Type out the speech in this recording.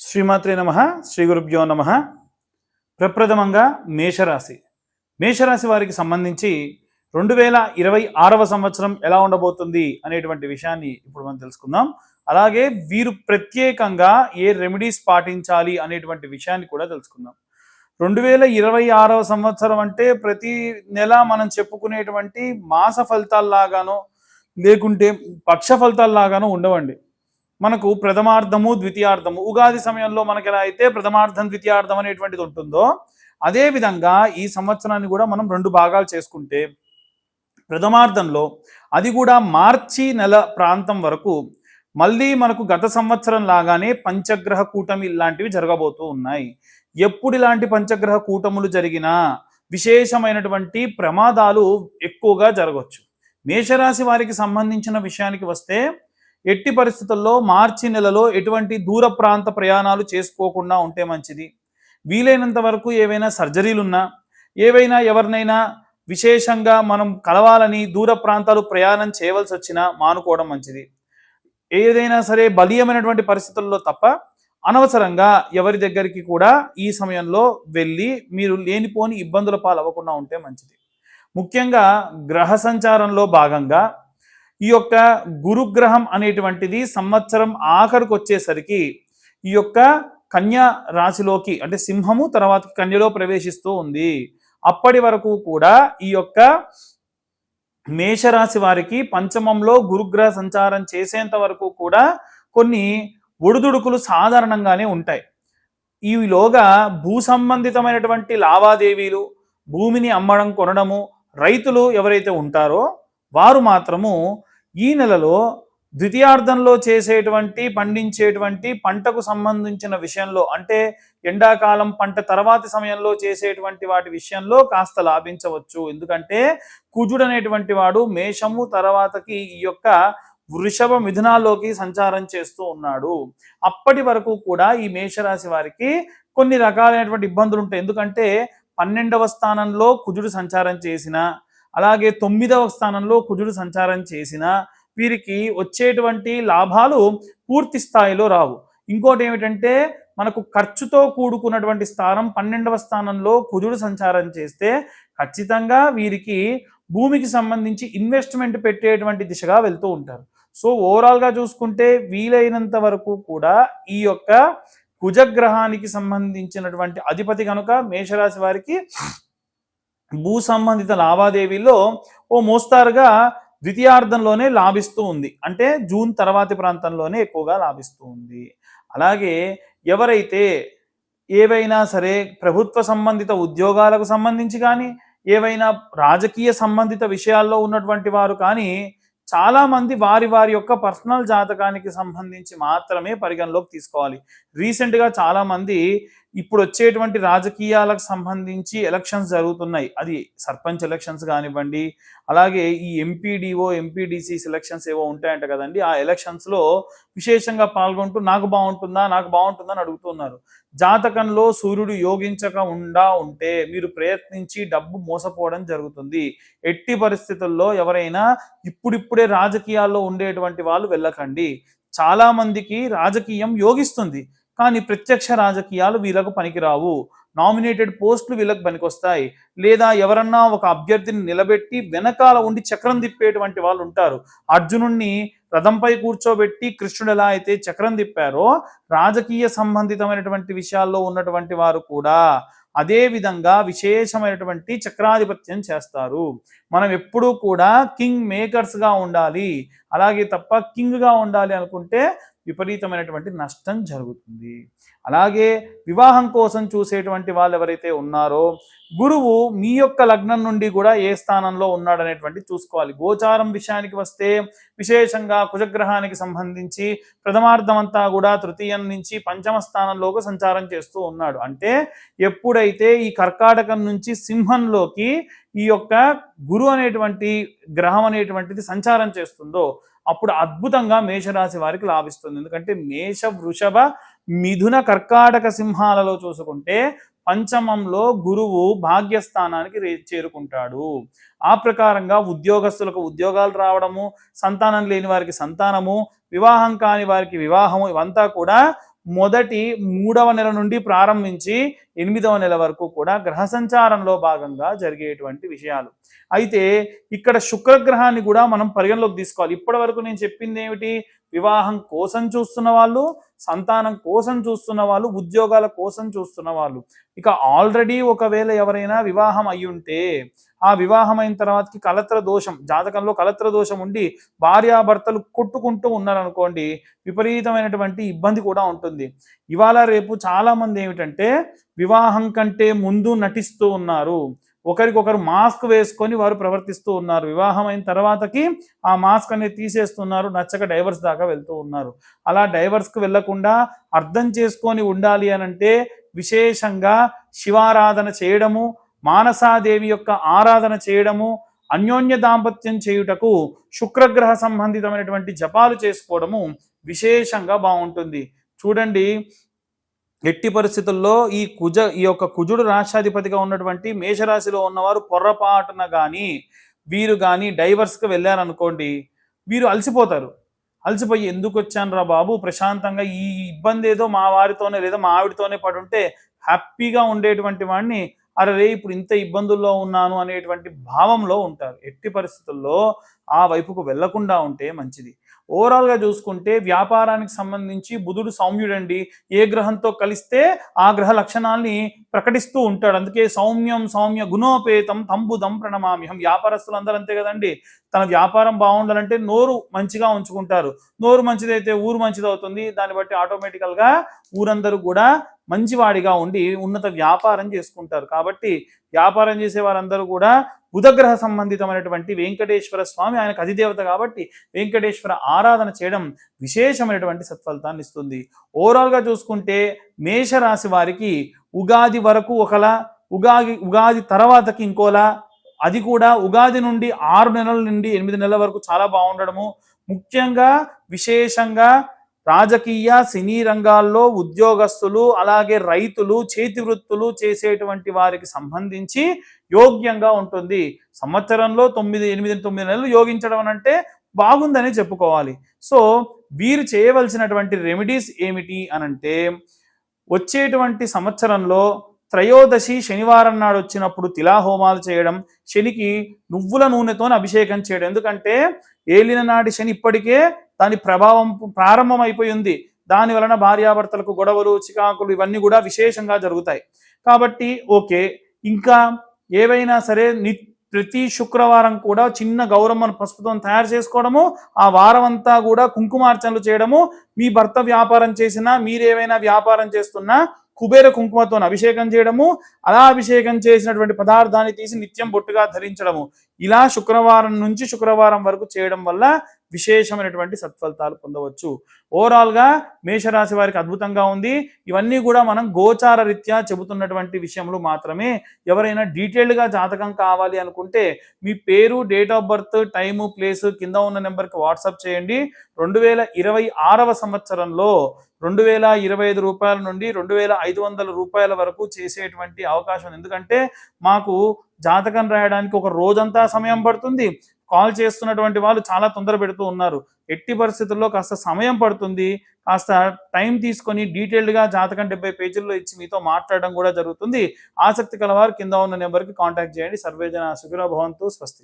శ్రీమాత్రే నమః. శ్రీ గురుభ్యో నమః. ప్రప్రథమంగా మేషరాశి వారికి సంబంధించి 2026వ సంవత్సరం ఎలా ఉండబోతుంది అనేటువంటి విషయాన్ని ఇప్పుడు మనం తెలుసుకుందాం. అలాగే వీరు ప్రత్యేకంగా ఏ రెమెడీస్ పాటించాలి అనేటువంటి విషయాన్ని కూడా తెలుసుకుందాం. 2026వ సంవత్సరం అంటే ప్రతి నెల మనం చెప్పుకునేటువంటి మాస ఫలితాల్లాగానో లేకుంటే పక్ష ఫలితాల్లాగానో ఉండవండి. మనకు ప్రథమార్థము ద్వితీయార్థము ఉగాది సమయంలో మనకి ఎలా అయితే ప్రథమార్థం ద్వితీయార్థం అనేటువంటిది ఉంటుందో అదే విధంగా ఈ సంవత్సరాన్ని కూడా మనం 2 భాగాలు చేసుకుంటే ప్రథమార్థంలో అది కూడా మార్చి నెల ప్రాంతం వరకు మళ్ళీ మనకు గత సంవత్సరం లాగానే పంచగ్రహ కూటమి ఇలాంటివి జరగబోతూ ఉన్నాయి. ఎప్పుడు ఇలాంటి పంచగ్రహ కూటములు జరిగినా విశేషమైనటువంటి ప్రమాదాలు ఎక్కువగా జరగవచ్చు. మేషరాశి వారికి సంబంధించిన విషయానికి వస్తే ఎట్టి పరిస్థితుల్లో మార్చి నెలలో ఎటువంటి దూర ప్రాంత ప్రయాణాలు చేసుకోకుండా ఉంటే మంచిది. వీలైనంత వరకు ఏవైనా సర్జరీలున్నా ఏవైనా ఎవరినైనా విశేషంగా మనం కలవాలని దూర ప్రాంతాలు ప్రయాణం చేయవలసి వచ్చినా మానుకోవడం మంచిది. ఏదైనా సరే బలీయమైనటువంటి పరిస్థితుల్లో తప్ప అనవసరంగా ఎవరి దగ్గరికి కూడా ఈ సమయంలో వెళ్ళి మీరు లేనిపోని ఇబ్బందుల పాలవ్వకుండా ఉంటే మంచిది. ముఖ్యంగా గ్రహ సంచారంలో భాగంగా ఈ యొక్క గురుగ్రహం అనేటువంటిది సంవత్సరం ఆఖరికి వచ్చేసరికి ఈ యొక్క కన్యా రాశిలోకి అంటే సింహము తర్వాత కన్యలో ప్రవేశిస్తూ ఉంది. అప్పటి వరకు కూడా ఈ యొక్క మేషరాశి వారికి పంచమంలో గురుగ్రహ సంచారం చేసేంత వరకు కూడా కొన్ని ఒడిదుడుకులు సాధారణంగానే ఉంటాయి. ఈలోగా భూ సంబంధితమైనటువంటి లావాదేవీలు, భూమిని అమ్మడం కొనడము, రైతులు ఎవరైతే ఉంటారో వారు మాత్రము ఈ నెలలో ద్వితీయార్థంలో పండించేటువంటి పంటకు సంబంధించిన విషయంలో అంటే ఎండాకాలం పంట తర్వాతి సమయంలో చేసేటువంటి వాటి విషయంలో కాస్త లాభించవచ్చు. ఎందుకంటే కుజుడు అనేటువంటి వాడు మేషము తర్వాతకి ఈ యొక్క వృషభ మిథునాల్లోకి సంచారం చేస్తూ ఉన్నాడు. అప్పటి వరకు కూడా ఈ మేషరాశి వారికి కొన్ని రకాలైనటువంటి ఇబ్బందులు ఉంటాయి. ఎందుకంటే 12వ స్థానంలో కుజుడు సంచారం చేసిన, అలాగే 9వ స్థానంలో కుజుడు సంచారం చేసిన వీరికి వచ్చేటువంటి లాభాలు పూర్తి స్థాయిలో రావు. ఇంకోటి ఏమిటంటే మనకు ఖర్చుతో కూడుకున్నటువంటి స్థానం 12వ స్థానంలో కుజుడు సంచారం చేస్తే ఖచ్చితంగా వీరికి భూమికి సంబంధించి ఇన్వెస్ట్మెంట్ పెట్టేటువంటి దిశగా వెళ్తూ ఉంటారు. సో ఓవరాల్గా చూసుకుంటే వీలైనంత వరకు కూడా ఈ యొక్క కుజగ్రహానికి సంబంధించినటువంటి అధిపతి కనుక మేషరాశి వారికి భూ సంబంధిత లావాదేవీల్లో ఓ మోస్తారుగా ద్వితీయార్థంలోనే లాభిస్తూ ఉంది. అంటే జూన్ తర్వాతి ప్రాంతంలోనే ఎక్కువగా లాభిస్తూ ఉంది. అలాగే ఎవరైతే ఏవైనా సరే ప్రభుత్వ సంబంధిత ఉద్యోగాలకు సంబంధించి కానీ ఏవైనా రాజకీయ సంబంధిత విషయాల్లో ఉన్నటువంటి వారు కానీ చాలామంది వారి యొక్క పర్సనల్ జాతకానికి సంబంధించి మాత్రమే పరిగణలోకి తీసుకోవాలి. రీసెంట్గా చాలామంది ఇప్పుడు వచ్చేటువంటి రాజకీయాలకు సంబంధించి ఎలక్షన్స్ జరుగుతున్నాయి. అది సర్పంచ్ ఎలక్షన్స్ కానివ్వండి, అలాగే ఈ ఎంపీడీఓ ఎంపీడీసీ ఎలక్షన్స్ ఏవో ఉంటాయంట కదండి. ఆ ఎలక్షన్స్లో విశేషంగా పాల్గొంటూ నాకు బాగుంటుందా అని అడుగుతున్నారు. జాతకంలో సూర్యుడు యోగించక ఉంటే మీరు ప్రయత్నించి డబ్బు మోసపోవడం జరుగుతుంది. ఎట్టి పరిస్థితుల్లో ఎవరైనా ఇప్పుడిప్పుడే రాజకీయాల్లో ఉండేటువంటి వాళ్ళు వెళ్ళకండి. చాలా మందికి రాజకీయం యోగిస్తుంది కానీ ప్రత్యక్ష రాజకీయాలు వీళ్ళకు పనికిరావు. నామినేటెడ్ పోస్టులు వీళ్ళకి పనికొస్తాయి. లేదా ఎవరన్నా ఒక అభ్యర్థిని నిలబెట్టి వెనకాల ఉండి చక్రం తిప్పేటువంటి వాళ్ళు ఉంటారు. అర్జునుడిని రథంపై కూర్చోబెట్టి కృష్ణుడు ఎలా అయితే చక్రం తిప్పారో రాజకీయ సంబంధితమైనటువంటి విషయాల్లో ఉన్నటువంటి వారు కూడా అదే విధంగా విశేషమైనటువంటి చక్రాధిపత్యం చేస్తారు. మనం ఎప్పుడూ కూడా కింగ్ మేకర్స్గా ఉండాలి. అలాగే తప్ప కింగ్గా ఉండాలి అనుకుంటే విపరీతమైనటువంటి నష్టం జరుగుతుంది. అలాగే వివాహం కోసం చూసేటువంటి వాళ్ళు ఎవరైతే ఉన్నారో గురువు మీ యొక్క లగ్నం నుండి కూడా ఏ స్థానంలో ఉన్నాడనేటువంటి చూసుకోవాలి. గోచారం విషయానికి వస్తే విశేషంగా కుజగ్రహానికి సంబంధించి ప్రథమార్థం అంతా కూడా తృతీయం నుంచి పంచమ స్థానంలోకి సంచారం చేస్తూ ఉన్నాడు. అంటే ఎప్పుడైతే ఈ కర్కాటకం నుంచి సింహంలోకి ఈ యొక్క గురు అనేటువంటి గ్రహం అనేటువంటిది సంచారం చేస్తుందో అప్పుడు అద్భుతంగా మేషరాశి వారికి లాభిస్తుంది. ఎందుకంటే మేష వృషభ మిథున కర్కాటక సింహాలలో చూసుకుంటే పంచమంలో గురువు భాగ్యస్థానానికి చేరుకుంటాడు. ఆ ప్రకారంగా ఉద్యోగస్తులకు ఉద్యోగాలు రావడము, సంతానం లేని వారికి సంతానము, వివాహం కాని వారికి వివాహము, ఇవంతా కూడా మొదటి 3వ నెల నుండి ప్రారంభించి 8వ నెల వరకు కూడా గ్రహ సంచారంలో భాగంగా జరిగేటువంటి విషయాలు. అయితే ఇక్కడ శుక్రగ్రహాన్ని కూడా మనం పరిగణలోకి తీసుకోవాలి. ఇప్పటి వరకు నేను చెప్పింది ఏమిటి? వివాహం కోసం చూస్తున్న వాళ్ళు, సంతానం కోసం చూస్తున్న వాళ్ళు, ఉద్యోగాల కోసం చూస్తున్న వాళ్ళు. ఇక ఆల్రెడీ ఒకవేళ ఎవరైనా వివాహం అయి ఉంటే ఆ వివాహం అయిన తర్వాతకి కలత్ర దోషం, జాతకంలో కలత్ర దోషం ఉండి భార్యాభర్తలు కొట్టుకుంటూ ఉన్నారనుకోండి, విపరీతమైనటువంటి ఇబ్బంది కూడా ఉంటుంది. ఇవాళ రేపు చాలా మంది ఏమిటంటే వివాహం కంటే ముందు నటిస్తూ ఉన్నారు, ఒకరికొకరు మాస్క్ వేసుకొని వారు ప్రవర్తిస్తూ ఉన్నారు. వివాహం అయిన తర్వాతకి ఆ మాస్క్ అనేది తీసేస్తున్నారు, నచ్చక డైవర్స్ దాకా వెళ్తూ ఉన్నారు. అలా డైవర్స్కి వెళ్లకుండా అర్థం చేసుకొని ఉండాలి అనంటే విశేషంగా శివారాధన చేయడము, మానసాదేవి యొక్క ఆరాధన చేయడము, అన్యోన్య దాంపత్యం చేయుటకు శుక్రగ్రహ సంబంధితమైనటువంటి జపాలు చేసుకోవడము విశేషంగా బాగుంటుంది. చూడండి, ఎట్టి పరిస్థితుల్లో ఈ యొక్క కుజుడు రాష్ట్రాధిపతిగా ఉన్నటువంటి మేషరాశిలో ఉన్నవారు పొర్రపాటున కానీ వీరు కానీ డైవర్స్కి వెళ్ళారనుకోండి, వీరు అలసిపోతారు. అలసిపోయి ఎందుకు వచ్చాను రా బాబు, ప్రశాంతంగా ఈ ఇబ్బంది ఏదో మా వారితోనే లేదా మా ఆవిడతోనే పడుంటే హ్యాపీగా ఉండేటువంటి వాడిని, అరే ఇప్పుడు ఇంత ఇబ్బందుల్లో ఉన్నాను అనేటువంటి భావంలో ఉంటారు. ఎట్టి పరిస్థితుల్లో ఆ వైపుకు వెళ్లకుండా ఉంటే మంచిది. ఓవరాల్గా చూసుకుంటే వ్యాపారానికి సంబంధించి బుధుడు సౌమ్యుడండి. ఏ గ్రహంతో కలిస్తే ఆ గ్రహ లక్షణాల్ని ప్రకటిస్తూ ఉంటాడు. అందుకే సౌమ్యం సౌమ్య గుణోపేతం తంబుదం ప్రణమామ్యహం. వ్యాపారస్తులు అంతే కదండి, తన వ్యాపారం బాగుండాలంటే నోరు మంచిగా ఉంచుకుంటారు. నోరు మంచిదైతే ఊరు మంచిది అవుతుంది. దాన్ని బట్టి ఆటోమేటికల్గా ఊరందరూ కూడా మంచివాడిగా ఉండి ఉన్నత వ్యాపారం చేసుకుంటారు. కాబట్టి వ్యాపారం చేసే వారందరూ కూడా బుధగ్రహ సంబంధితమైనటువంటి వెంకటేశ్వర స్వామి, ఆయనకు అధిదేవత కాబట్టి వెంకటేశ్వర ఆరాధన చేయడం విశేషమైనటువంటి సత్ఫలితాన్ని ఇస్తుంది. ఓవరాల్గా చూసుకుంటే మేషరాశి వారికి ఉగాది వరకు ఒకలా, ఉగాది తర్వాతకి ఇంకోలా, అది కూడా ఉగాది నుండి 6 నెలల నుండి 8 నెలల వరకు చాలా బాగుండడము. ముఖ్యంగా విశేషంగా రాజకీయ సినీ రంగాల్లో ఉద్యోగస్తులు, అలాగే రైతులు, చేతి వృత్తులు చేసేటువంటి వారికి సంబంధించి యోగ్యంగా ఉంటుంది. సంవత్సరంలో 9 నెలలు యోగించడం అంటే బాగుందని చెప్పుకోవాలి. సో వీరు చేయవలసినటువంటి రెమెడీస్ ఏమిటి అనంటే, వచ్చేటువంటి సంవత్సరంలో త్రయోదశి శనివారం నాడు వచ్చినప్పుడు తిలాహోమాలు చేయడం, శనికి నువ్వుల నూనెతో అభిషేకం చేయడం. ఎందుకంటే ఏలిన నాటి శని ఇప్పటికే దాని ప్రభావం ప్రారంభమైపోయింది. దాని వలన భార్యాభర్తలకు గొడవలు, చికాకులు ఇవన్నీ కూడా విశేషంగా జరుగుతాయి. కాబట్టి ఓకే, ఇంకా ఏవైనా సరే ప్రతి శుక్రవారం కూడా చిన్న గౌరమ్మను పసుపుతో తయారు చేసుకోవడము, ఆ వారం అంతా కూడా కుంకుమార్చనలు చేయడము, మీ భర్త వ్యాపారం చేసినా మీరేమైనా వ్యాపారం చేస్తున్నా కుబేర కుంకుమతో అభిషేకం చేయడము, అలా అభిషేకం చేసినటువంటి పదార్థాన్ని తీసి నిత్యం బొట్టుగా ధరించడము, ఇలా శుక్రవారం నుంచి శుక్రవారం వరకు చేయడం వల్ల విశేషమైనటువంటి సత్ఫలితాలు పొందవచ్చు. ఓవరాల్గా మేషరాశి వారికి అద్భుతంగా ఉంది. ఇవన్నీ కూడా మనం గోచార రీత్యా చెబుతున్నటువంటి విషయములు మాత్రమే. ఎవరైనా డీటెయిల్డ్గా జాతకం కావాలి అనుకుంటే మీ పేరు, date of birth, time, place కింద ఉన్న నెంబర్కి వాట్సాప్ చేయండి. 2026వ సంవత్సరంలో 2025 రూపాయల నుండి 2500 రూపాయల వరకు చేసేటువంటి అవకాశం. ఎందుకంటే మాకు జాతకం రాయడానికి ఒక రోజంతా సమయం పడుతుంది. కాల్ చేస్తున్నటువంటి వాళ్ళు చాలా తొందర పెడుతూ ఉన్నారు. ఎట్టి పరిస్థితుల్లో కాస్త సమయం పడుతుంది. కాస్త టైం తీసుకొని డీటెయిల్డ్గా జాతకం 70 పేజీల్లో ఇచ్చి మీతో మాట్లాడడం కూడా జరుగుతుంది. ఆసక్తి కలవారు కింద ఉన్న నెంబర్కి కాంటాక్ట్ చేయండి. సర్వేజన సుఖినో భవంతు. స్వస్తి.